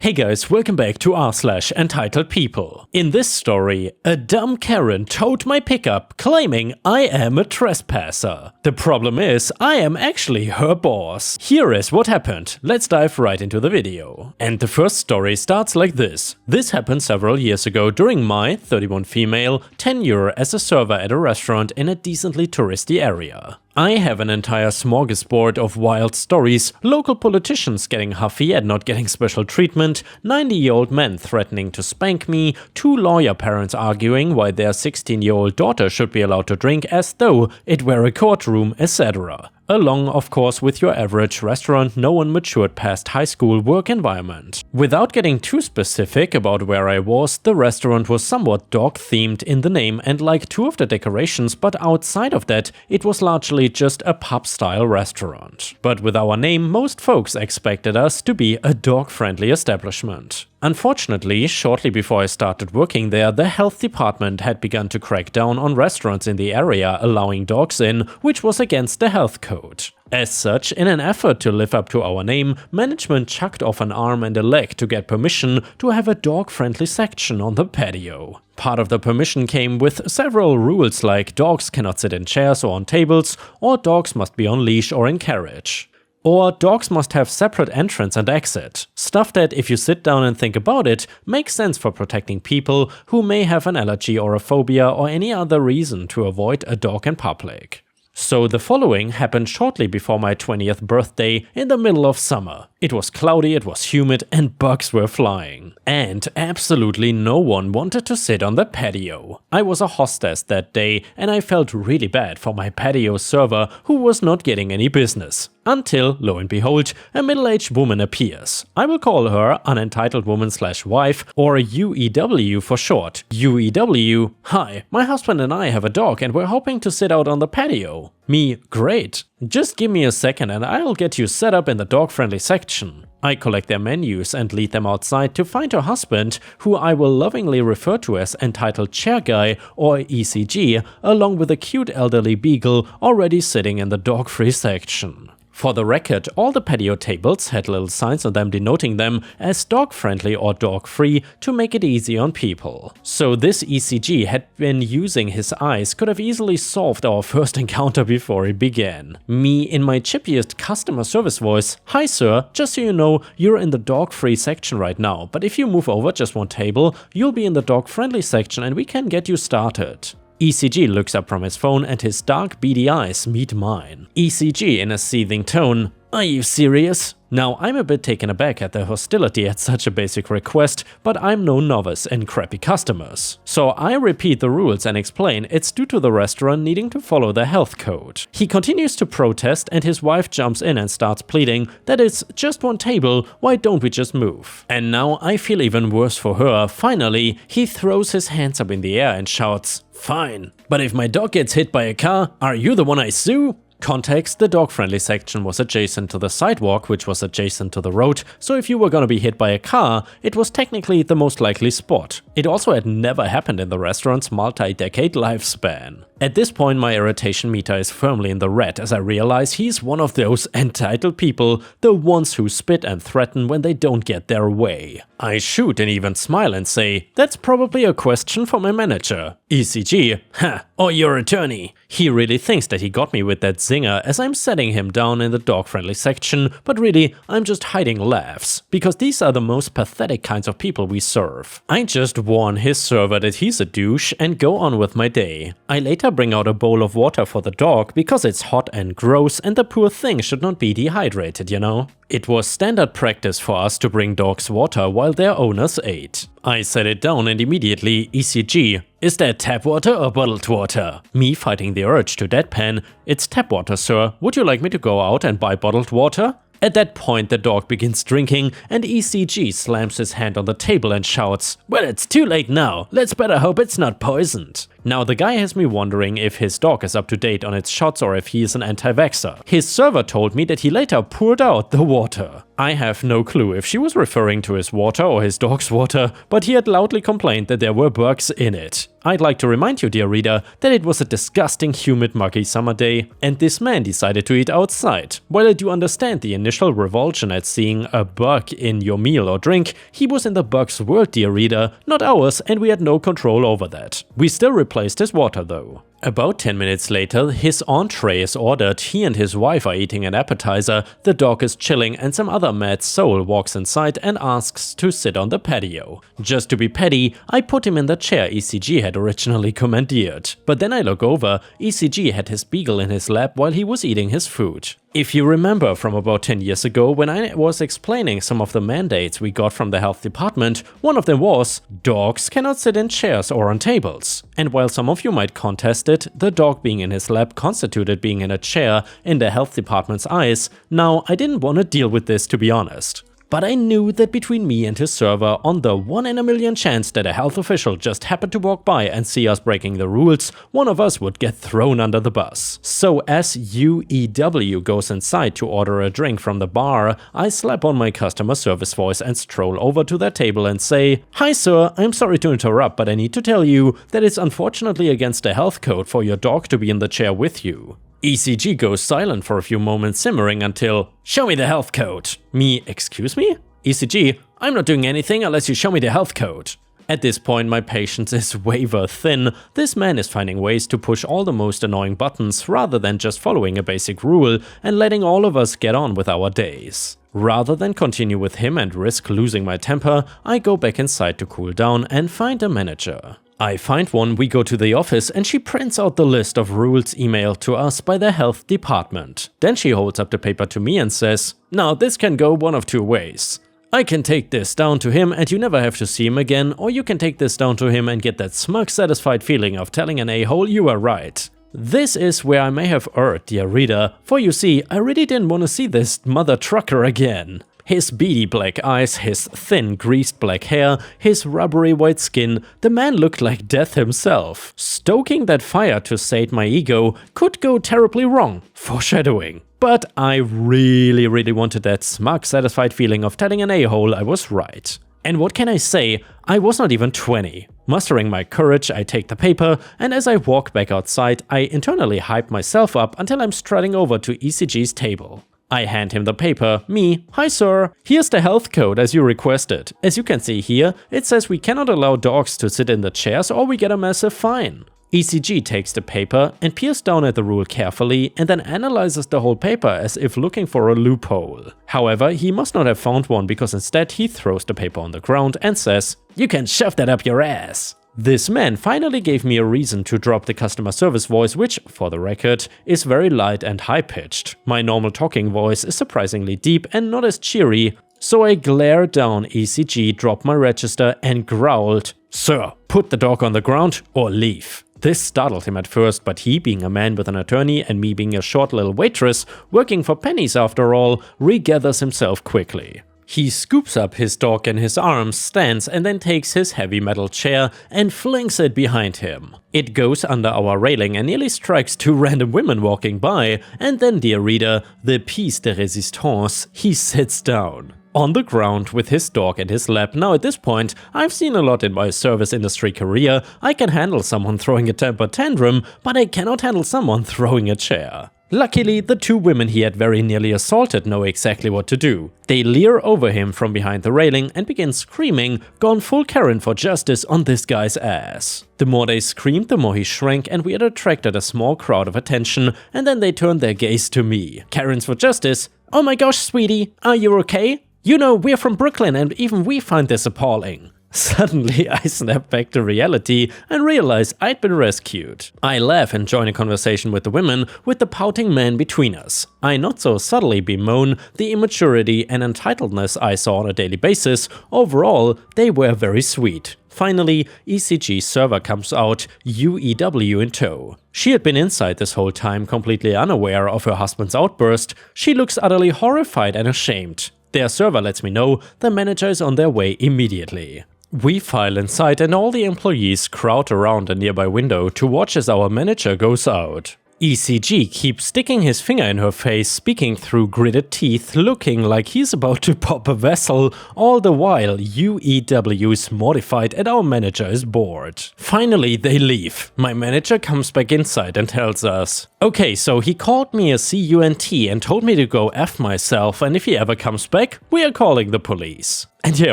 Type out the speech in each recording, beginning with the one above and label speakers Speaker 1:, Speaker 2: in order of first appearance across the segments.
Speaker 1: Hey guys, welcome back to r/entitledpeople. In this story, a dumb Karen towed my pickup claiming I am a trespasser. The problem is, I am actually her boss. Here is what happened. Let's dive right into the video. And the first story starts like this. This happened several years ago during my, 31 female, tenure as a server at a restaurant in a decently touristy area. I have an entire smorgasbord of wild stories, local politicians getting huffy at not getting special treatment, 90-year-old men threatening to spank me, 2 lawyer parents arguing why their 16-year-old daughter should be allowed to drink as though it were a courtroom, etc. Along, of course, with your average restaurant no one matured past high school work environment. Without getting too specific about where I was, the restaurant was somewhat dog-themed in the name and like 2 of the decorations, but outside of that, it was largely just a pub-style restaurant. But with our name, most folks expected us to be a dog-friendly establishment. Unfortunately, shortly before I started working there, the health department had begun to crack down on restaurants in the area allowing dogs in, which was against the health code. As such, in an effort to live up to our name, management chucked off an arm and a leg to get permission to have a dog-friendly section on the patio. Part of the permission came with several rules like dogs cannot sit in chairs or on tables, or dogs must be on leash or in carriage. Or dogs must have separate entrance and exit. Stuff that, if you sit down and think about it, makes sense for protecting people who may have an allergy or a phobia or any other reason to avoid a dog in public. So the following happened shortly before my 20th birthday in the middle of summer. It was cloudy, it was humid, and bugs were flying. And absolutely no one wanted to sit on the patio. I was a hostess that day and I felt really bad for my patio server who was not getting any business. Until, lo and behold, a middle-aged woman appears. I will call her unentitled woman/wife, or UEW for short. UEW, hi, my husband and I have a dog and we're hoping to sit out on the patio. Me, great. Just give me a second and I'll get you set up in the dog-friendly section. I collect their menus and lead them outside to find her husband, who I will lovingly refer to as Entitled Chair Guy or ECG, along with a cute elderly beagle already sitting in the dog-free section. For the record, all the patio tables had little signs on them denoting them as dog-friendly or dog-free to make it easy on people. So this ECG had been using his eyes could have easily solved our first encounter before it began. Me in my chippiest customer service voice, "Hi sir, just so you know, you're in the dog-free section right now, but if you move over just one table, you'll be in the dog-friendly section and we can get you started." ECG looks up from his phone and his dark beady eyes meet mine. ECG in a seething tone, "Are you serious?" Now, I'm a bit taken aback at the hostility at such a basic request, but I'm no novice in crappy customers. So I repeat the rules and explain it's due to the restaurant needing to follow the health code. He continues to protest and his wife jumps in and starts pleading that it's just one table, why don't we just move? And now I feel even worse for her. Finally, he throws his hands up in the air and shouts, "Fine, but if my dog gets hit by a car, are you the one I sue?" Context, the dog-friendly section was adjacent to the sidewalk, which was adjacent to the road, so if you were gonna be hit by a car, it was technically the most likely spot. It also had never happened in the restaurant's multi-decade lifespan. At this point, my irritation meter is firmly in the red as I realize he's one of those entitled people, the ones who spit and threaten when they don't get their way. I shoot and even smile and say, "That's probably a question for my manager." ECG, "Ha, or your attorney." He really thinks that he got me with that zinger as I'm setting him down in the dog-friendly section, but really, I'm just hiding laughs, because these are the most pathetic kinds of people we serve. I just warn his server that he's a douche and go on with my day. I later bring out a bowl of water for the dog because it's hot and gross and the poor thing should not be dehydrated, you know? It was standard practice for us to bring dogs water while their owners ate. I set it down and immediately, ECG, "Is that tap water or bottled water?" Me fighting the urge to deadpan, "It's tap water, sir. Would you like me to go out and buy bottled water?" At that point, the dog begins drinking and ECG slams his hand on the table and shouts, "Well, it's too late now. Let's better hope it's not poisoned." Now the guy has me wondering if his dog is up to date on its shots or if he is an anti-vaxxer. His server told me that he later poured out the water. I have no clue if she was referring to his water or his dog's water, but he had loudly complained that there were bugs in it. I'd like to remind you, dear reader, that it was a disgusting, humid, muggy summer day, and this man decided to eat outside. While I do understand the initial revulsion at seeing a bug in your meal or drink, he was in the bug's world, dear reader, not ours, and we had no control over that. We still replaced his water though. About 10 minutes later, his entree is ordered, he and his wife are eating an appetizer, the dog is chilling, and some other mad soul walks inside and asks to sit on the patio. Just to be petty, I put him in the chair ECG had originally commandeered. But then I look over, ECG had his beagle in his lap while he was eating his food. If you remember from about 10 years ago when I was explaining some of the mandates we got from the health department, one of them was, dogs cannot sit in chairs or on tables. And while some of you might contest it, the dog being in his lap constituted being in a chair in the health department's eyes. Now, I didn't want to deal with this, to be honest. But I knew that between me and his server, on the 1 in a million chance that a health official just happened to walk by and see us breaking the rules, one of us would get thrown under the bus. So as UEW goes inside to order a drink from the bar, I slap on my customer service voice and stroll over to their table and say, "Hi sir, I'm sorry to interrupt, but I need to tell you that it's unfortunately against the health code for your dog to be in the chair with you." ECG goes silent for a few moments, simmering until, "Show me the health code." Me, "Excuse me?" ECG, "I'm not doing anything unless you show me the health code." At this point my patience is waver thin. This man is finding ways to push all the most annoying buttons rather than just following a basic rule and letting all of us get on with our days. Rather than continue with him and risk losing my temper, I go back inside to cool down and find a manager. I find one, we go to the office and she prints out the list of rules emailed to us by the health department. Then she holds up the paper to me and says, "Now this can go one of two ways. I can take this down to him and you never have to see him again, or you can take this down to him and get that smug satisfied feeling of telling an a-hole you were right." This is where I may have erred, dear reader, for you see, I really didn't want to see this mother trucker again. His beady black eyes, his thin greased black hair, his rubbery white skin, the man looked like death himself. Stoking that fire to sate my ego could go terribly wrong. Foreshadowing. But I really wanted that smug satisfied feeling of telling an a-hole I was right. And what can I say, I was not even 20. Mustering my courage, I take the paper, and as I walk back outside, I internally hype myself up until I'm strutting over to ECG's table. I hand him the paper, me, "Hi sir, here's the health code as you requested. As you can see here, it says we cannot allow dogs to sit in the chairs or we get a massive fine." ECG takes the paper and peers down at the rule carefully and then analyzes the whole paper as if looking for a loophole. However, he must not have found one because instead he throws the paper on the ground and says, "You can shove that up your ass." This man finally gave me a reason to drop the customer service voice, which, for the record, is very light and high-pitched. My normal talking voice is surprisingly deep and not as cheery, so I glared down ECG, dropped my register and growled, "Sir, put the dog on the ground or leave." This startled him at first, but he, being a man with an attorney and me being a short little waitress, working for pennies after all, regathers himself quickly. He scoops up his dog in his arms, stands and then takes his heavy metal chair and flings it behind him. It goes under our railing and nearly strikes two random women walking by, and then, dear reader, the piece de résistance, he sits down. On the ground with his dog in his lap. Now at this point, I've seen a lot in my service industry career. I can handle someone throwing a temper tantrum, but I cannot handle someone throwing a chair. Luckily, the two women he had very nearly assaulted know exactly what to do. They leer over him from behind the railing and begin screaming, gone full Karen for justice on this guy's ass. The more they screamed, the more he shrank, and we had attracted a small crowd of attention, and then they turned their gaze to me. Karens for justice? Oh my gosh, sweetie, are you okay? You know, we're from Brooklyn and even we find this appalling. Suddenly, I snap back to reality and realize I'd been rescued. I laugh and join a conversation with the women, with the pouting man between us. I not so subtly bemoan the immaturity and entitledness I saw on a daily basis. Overall, they were very sweet. Finally, ECG's server comes out, UEW in tow. She had been inside this whole time, completely unaware of her husband's outburst. She looks utterly horrified and ashamed. Their server lets me know the manager is on their way immediately. We file inside and all the employees crowd around a nearby window to watch as our manager goes out. ECG keeps sticking his finger in her face, speaking through gritted teeth, looking like he's about to pop a vessel, all the while UEW's mortified and our manager is bored. Finally, they leave. My manager comes back inside and tells us, okay, so he called me a CUNT and told me to go F myself, and if he ever comes back, we are calling the police. And yeah,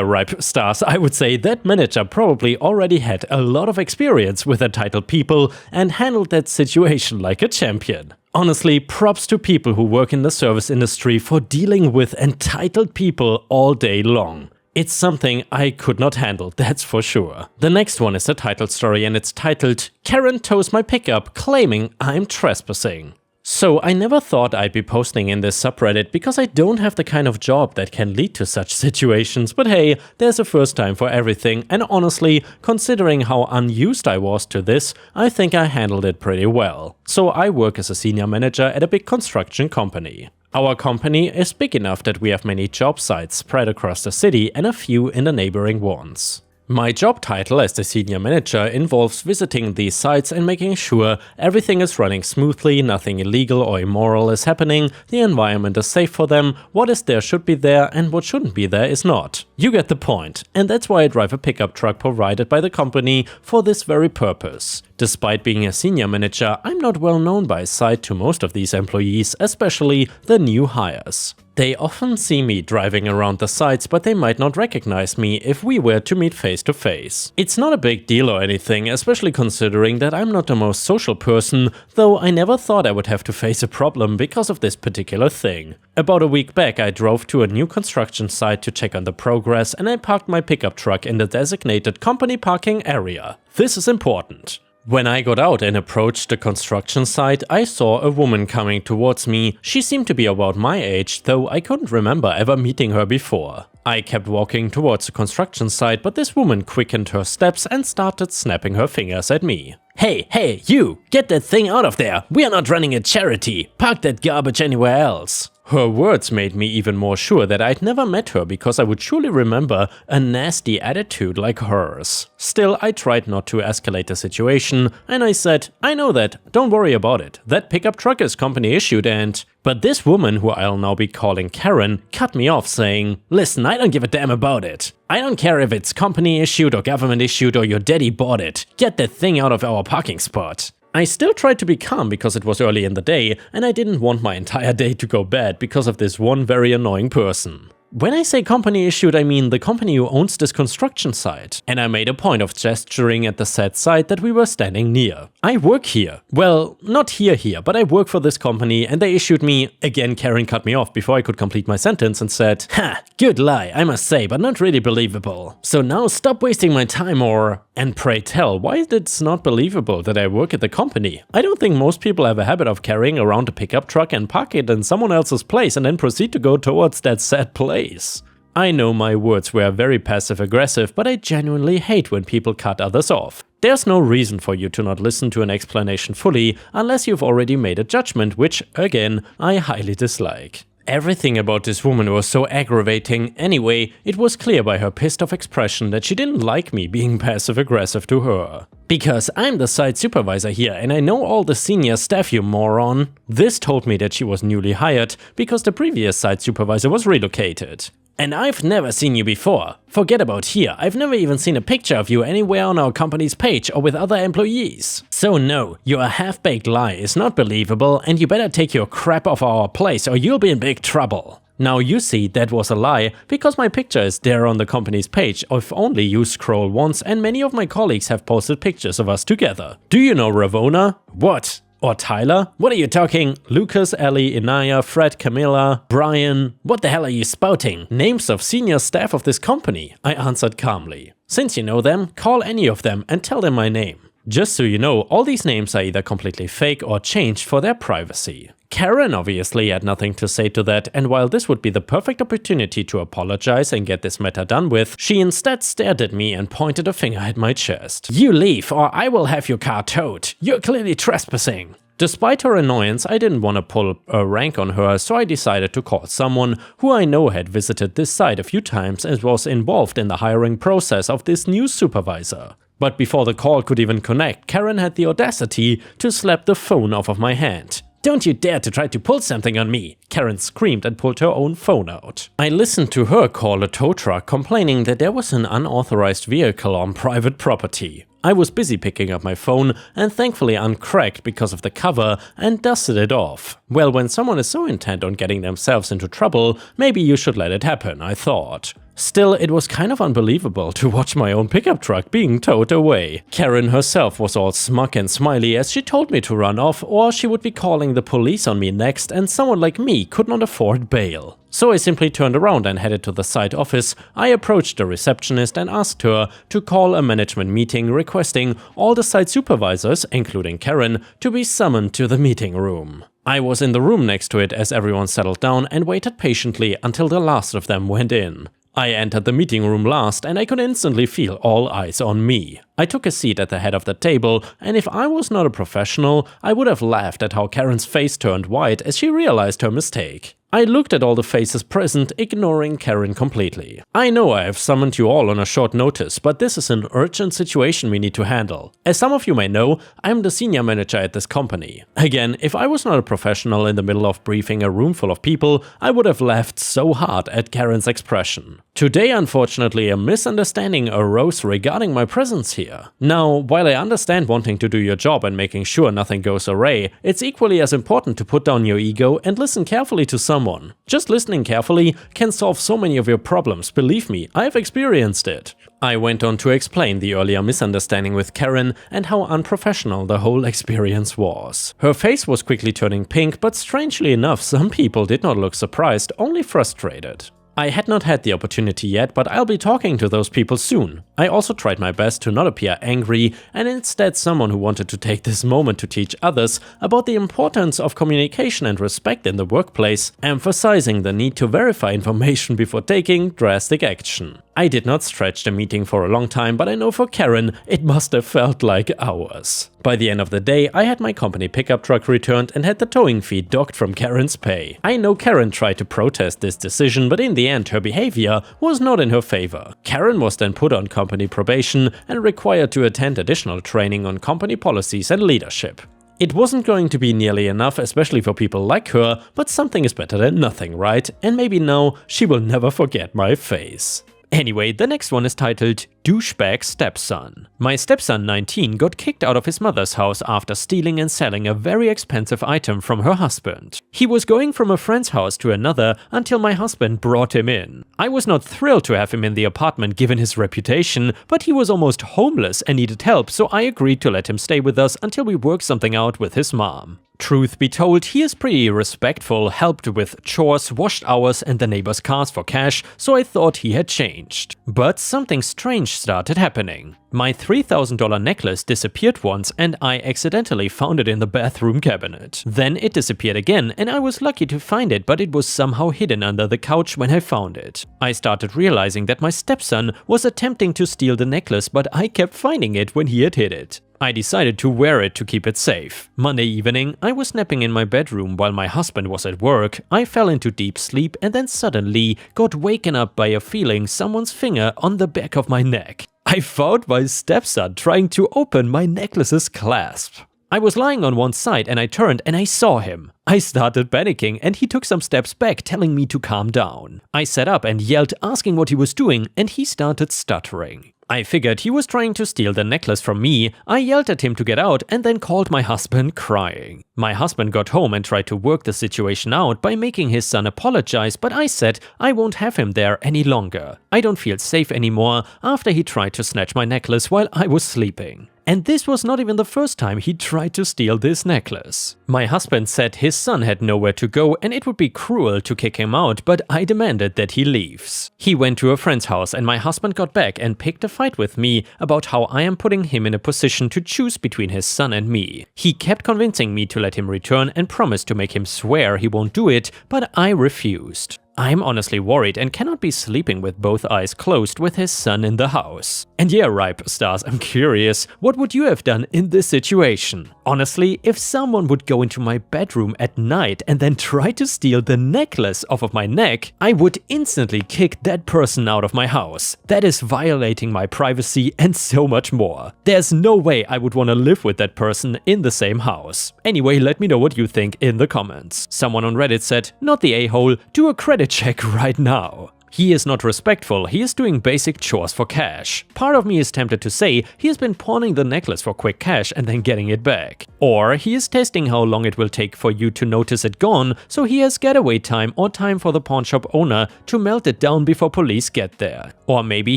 Speaker 1: Ripestars, I would say that manager probably already had a lot of experience with entitled people and handled that situation like a champion. Honestly, props to people who work in the service industry for dealing with entitled people all day long. It's something I could not handle, that's for sure. The next one is a title story and it's titled Karen Tows My Pickup Claiming I'm Trespassing. So I never thought I'd be posting in this subreddit because I don't have the kind of job that can lead to such situations, but hey, there's a first time for everything, and honestly, considering how unused I was to this, I think I handled it pretty well. So I work as a senior manager at a big construction company. Our company is big enough that we have many job sites spread across the city and a few in the neighboring ones. My job title as the senior manager involves visiting these sites and making sure everything is running smoothly, nothing illegal or immoral is happening, the environment is safe for them, what is there should be there and what shouldn't be there is not. You get the point, and that's why I drive a pickup truck provided by the company for this very purpose. Despite being a senior manager, I'm not well known by sight to most of these employees, especially the new hires. They often see me driving around the sites, but they might not recognize me if we were to meet face to face. It's not a big deal or anything, especially considering that I'm not the most social person, though I never thought I would have to face a problem because of this particular thing. About a week back I drove to a new construction site to check on the progress and I parked my pickup truck in the designated company parking area. This is important. When I got out and approached the construction site, I saw a woman coming towards me. She seemed to be about my age, though I couldn't remember ever meeting her before. I kept walking towards the construction site, but this woman quickened her steps and started snapping her fingers at me. Hey, you! Get that thing out of there! We are not running a charity! Park that garbage anywhere else! Her words made me even more sure that I'd never met her because I would surely remember a nasty attitude like hers. Still, I tried not to escalate the situation and I said, I know that, don't worry about it, that pickup truck is company issued and… But this woman, who I'll now be calling Karen, cut me off saying, listen, I don't give a damn about it. I don't care if it's company issued or government issued or your daddy bought it. Get that thing out of our parking spot. I still tried to be calm because it was early in the day and I didn't want my entire day to go bad because of this one very annoying person. When I say company issued, I mean the company who owns this construction site. And I made a point of gesturing at the said site that we were standing near. I work here. Well, not here, but I work for this company and they issued me… Again, Karen cut me off before I could complete my sentence and said, ha, good lie, I must say, but not really believable. So now stop wasting my time or… And pray tell, why is it not believable that I work at the company? I don't think most people have a habit of carrying around a pickup truck and park it in someone else's place and then proceed to go towards that said place. I know my words were very passive-aggressive, but I genuinely hate when people cut others off. There's no reason for you to not listen to an explanation fully unless you've already made a judgment, which, again, I highly dislike. Everything about this woman was so aggravating. Anyway, it was clear by her pissed off expression that she didn't like me being passive-aggressive to her. Because I'm the site supervisor here and I know all the senior staff, you moron. This told me that she was newly hired because the previous site supervisor was relocated. And I've never seen you before. Forget about here, I've never even seen a picture of you anywhere on our company's page or with other employees. So no, your half-baked lie is not believable and you better take your crap off our place or you'll be in big trouble. Now you see, that was a lie, because my picture is there on the company's page if only you scroll once and many of my colleagues have posted pictures of us together. Do you know Ravona? What? Or Tyler? What are you talking? Lucas, Ellie, Inaya, Fred, Camilla, Brian. What the hell are you spouting? Names of senior staff of this company, I answered calmly. Since you know them, call any of them and tell them my name. Just so you know, all these names are either completely fake or changed for their privacy. Karen obviously had nothing to say to that, and while this would be the perfect opportunity to apologize and get this matter done with, she instead stared at me and pointed a finger at my chest. You leave or I will have your car towed. You're clearly trespassing. Despite her annoyance, I didn't want to pull a rank on her, so I decided to call someone who I know had visited this site a few times and was involved in the hiring process of this new supervisor. But before the call could even connect, Karen had the audacity to slap the phone off of my hand. "Don't you dare to try to pull something on me!" Karen screamed and pulled her own phone out. I listened to her call a tow truck, complaining that there was an unauthorized vehicle on private property. I was busy picking up my phone and thankfully uncracked because of the cover and dusted it off. Well, when someone is so intent on getting themselves into trouble, maybe you should let it happen, I thought. Still, it was kind of unbelievable to watch my own pickup truck being towed away. Karen herself was all smug and smiley as she told me to run off or she would be calling the police on me next and someone like me could not afford bail. So I simply turned around and headed to the site office. I approached the receptionist and asked her to call a management meeting requesting all the site supervisors, including Karen, to be summoned to the meeting room. I was in the room next to it as everyone settled down and waited patiently until the last of them went in. I entered the meeting room last and I could instantly feel all eyes on me. I took a seat at the head of the table, and if I was not a professional, I would have laughed at how Karen's face turned white as she realized her mistake. I looked at all the faces present, ignoring Karen completely. I know I have summoned you all on a short notice, but this is an urgent situation we need to handle. As some of you may know, I'm the senior manager at this company. Again, if I was not a professional in the middle of briefing a room full of people, I would have laughed so hard at Karen's expression. Today, unfortunately, a misunderstanding arose regarding my presence here. Now, while I understand wanting to do your job and making sure nothing goes awry, it's equally as important to put down your ego and listen carefully to someone. Just listening carefully can solve so many of your problems, believe me, I've experienced it. I went on to explain the earlier misunderstanding with Karen and how unprofessional the whole experience was. Her face was quickly turning pink, but strangely enough, some people did not look surprised, only frustrated. I had not had the opportunity yet, but I'll be talking to those people soon. I also tried my best to not appear angry and instead someone who wanted to take this moment to teach others about the importance of communication and respect in the workplace, emphasizing the need to verify information before taking drastic action. I did not stretch the meeting for a long time, but I know for Karen it must have felt like hours. By the end of the day, I had my company pickup truck returned and had the towing fee docked from Karen's pay. I know Karen tried to protest this decision, but in the end her behavior was not in her favor. Karen was then put on company probation and required to attend additional training on company policies and leadership. It wasn't going to be nearly enough, especially for people like her, but something is better than nothing, right? And maybe now she will never forget my face. Anyway, the next one is titled Douchebag Stepson. My stepson 19 got kicked out of his mother's house after stealing and selling a very expensive item from her husband. He was going from a friend's house to another until my husband brought him in. I was not thrilled to have him in the apartment given his reputation, but he was almost homeless and needed help, so I agreed to let him stay with us until we worked something out with his mom. Truth be told, he is pretty respectful, helped with chores, washed ours and the neighbor's cars for cash, so I thought he had changed. But something strange started happening. My $3,000 necklace disappeared once and I accidentally found it in the bathroom cabinet. Then it disappeared again and I was lucky to find it, but it was somehow hidden under the couch when I found it. I started realizing that my stepson was attempting to steal the necklace, but I kept finding it when he had hid it. I decided to wear it to keep it safe. Monday evening, I was napping in my bedroom while my husband was at work. I fell into deep sleep and then suddenly got waken up by a feeling someone's finger on the back of my neck. I found my stepson trying to open my necklace's clasp. I was lying on one side and I turned and I saw him. I started panicking and he took some steps back, telling me to calm down. I sat up and yelled, asking what he was doing, and he started stuttering. I figured he was trying to steal the necklace from me. I yelled at him to get out and then called my husband crying. My husband got home and tried to work the situation out by making his son apologize, but I said I won't have him there any longer. I don't feel safe anymore after he tried to snatch my necklace while I was sleeping. And this was not even the first time he tried to steal this necklace. My husband said his son had nowhere to go and it would be cruel to kick him out, but I demanded that he leaves. He went to a friend's house and my husband got back and picked a fight with me about how I am putting him in a position to choose between his son and me. He kept convincing me to let him return and promised to make him swear he won't do it, but I refused. I'm honestly worried and cannot be sleeping with both eyes closed with his son in the house. And yeah, Ripe Stars, I'm curious, what would you have done in this situation? Honestly, if someone would go into my bedroom at night and then try to steal the necklace off of my neck, I would instantly kick that person out of my house. That is violating my privacy and so much more. There's no way I would want to live with that person in the same house. Anyway, let me know what you think in the comments. Someone on Reddit said, not the a-hole, do a credit check right now. He is not respectful, he is doing basic chores for cash. Part of me is tempted to say he has been pawning the necklace for quick cash and then getting it back. Or he is testing how long it will take for you to notice it gone, so he has getaway time or time for the pawnshop owner to melt it down before police get there. Or maybe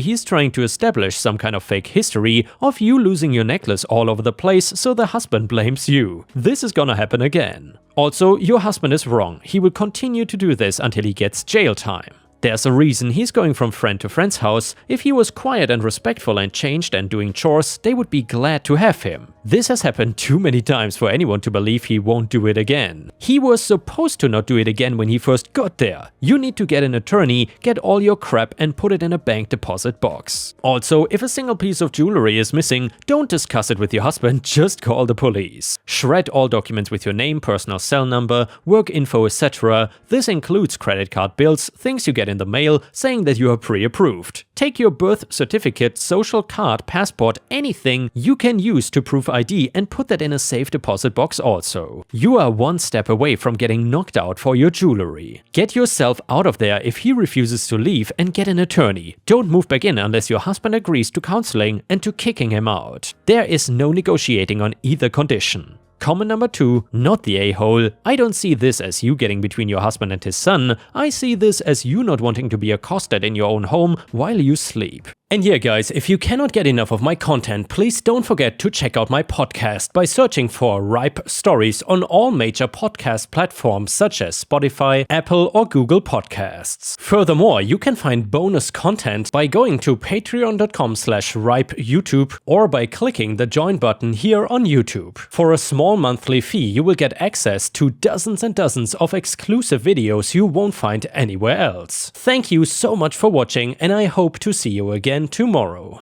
Speaker 1: he's trying to establish some kind of fake history of you losing your necklace all over the place so the husband blames you. This is gonna happen again. Also, your husband is wrong, he will continue to do this until he gets jail time. There's a reason he's going from friend to friend's house. If he was quiet and respectful and changed and doing chores, they would be glad to have him. This has happened too many times for anyone to believe he won't do it again. He was supposed to not do it again when he first got there. You need to get an attorney, get all your crap and put it in a bank deposit box. Also, if a single piece of jewelry is missing, don't discuss it with your husband, just call the police. Shred all documents with your name, personal cell number, work info, etc. This includes credit card bills, things you get in the mail saying that you are pre-approved. Take your birth certificate, social card, passport, anything you can use to prove ID and put that in a safe deposit box also. You are one step away from getting knocked out for your jewelry. Get yourself out of there if he refuses to leave and get an attorney. Don't move back in unless your husband agrees to counseling and to kicking him out. There is no negotiating on either condition. Comment number 2, not the a-hole. I don't see this as you getting between your husband and his son. I see this as you not wanting to be accosted in your own home while you sleep. And yeah guys, if you cannot get enough of my content, please don't forget to check out my podcast by searching for Ripestories on all major podcast platforms such as Spotify, Apple or Google Podcasts. Furthermore, you can find bonus content by going to patreon.com/ripeyoutube or by clicking the join button here on YouTube. For a small monthly fee, you will get access to dozens and dozens of exclusive videos you won't find anywhere else. Thank you so much for watching and I hope to see you again tomorrow.